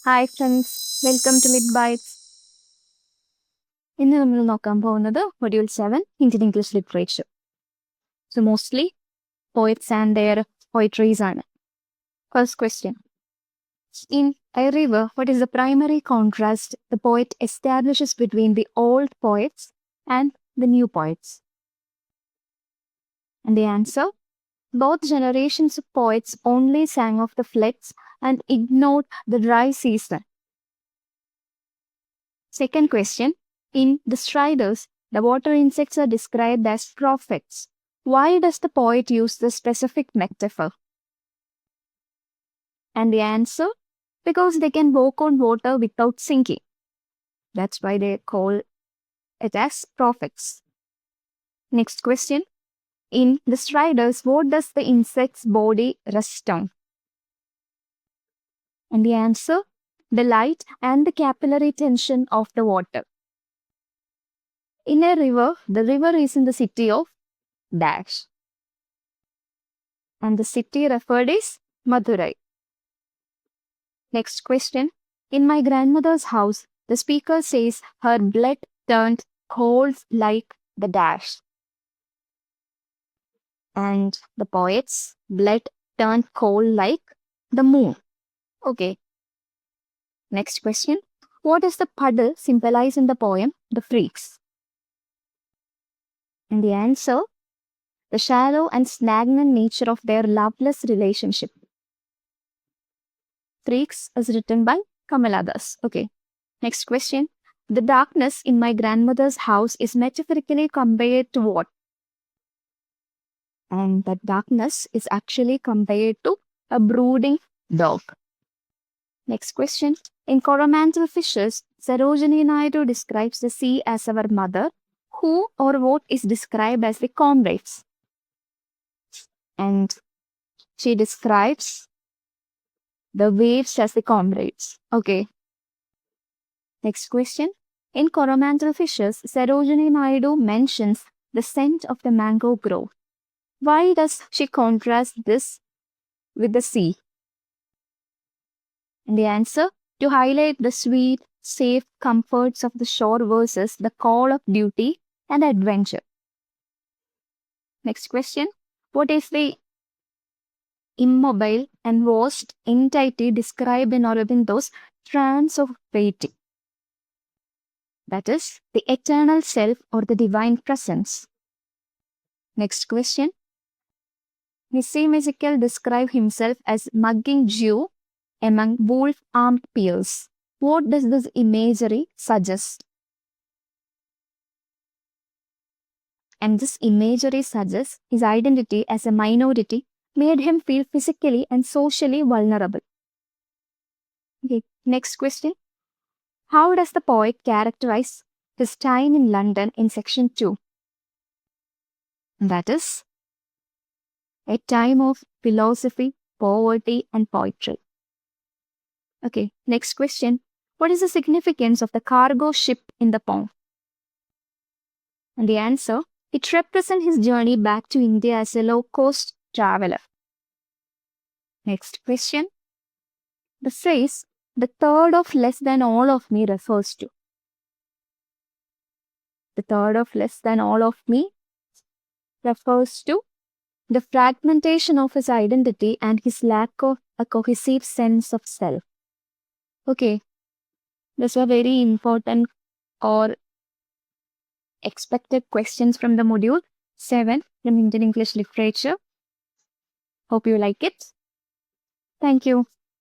Hi friends, welcome to LitByte. ഇന്ന് നമ്മൾ നോക്കാൻ പോകുന്നത് module 7 Indian English literature. So mostly poets and their poetries ആണ്. First question. In A River, what is the primary contrast the poet establishes between the old poets and the new poets? And the answer, both generations of poets only sang of the floods and ignored the dry season. Second question, in The Striders, the water insects are described as prophets. Why does the poet use this specific metaphor? And the answer, because they can walk on water without sinking. That's why they call it as prophets. Next question, in The Striders, what does the insect's body rest on? And the answer, the light and the capillary tension of the water. In a river, the river is in the city of Dash. And the city referred is Madurai. Next question. In my grandmother's house, the speaker says her blood turned cold like the Dash. And the poet's blood turned cold like the moon. Okay. Next question. What does the puddle symbolize in the poem The Freaks? And the answer, the shallow and stagnant nature of their loveless relationship. Freaks is written by Kamala. Okay. Next question. The darkness in my grandmother's house is metaphorically compared to what? And that darkness is actually compared to a brooding dog. Next question. In Coromandel Fishes, Sarojini Naidu describes the sea as our mother. Who or what is described as the comrades? And she describes the waves as the comrades. Okay. Next question. In Coromandel Fishes, Sarojini Naidu mentions the scent of the mango grove. Why does she contrast this with the sea? And the answer, to highlight the sweet, safe comforts of the shore versus the call of duty and adventure. Next question. What is the immobile and vast entity described in Aurobindo's trance of waiting? That is, the eternal self or the divine presence. Next question. Nissim Ezekiel described himself as mugging Jew among wolf-armed peers. What does this imagery suggest? And this imagery suggests his identity as a minority made him feel physically and socially vulnerable. Okay. Next question. How does the poet characterize his time in London in section 2? That is, a time of philosophy, poverty, and poetry. Okay, next question. What is the significance of the cargo ship in the poem? And the answer, it represents his journey back to India as a low-cost traveler. Next question. The phrase, the third of less than all of me refers to. The third of less than all of me refers to the fragmentation of his identity and his lack of a cohesive sense of self. Okay, these were very important or expected questions from the module 7 from Indian English Literature. Hope you like it. Thank you.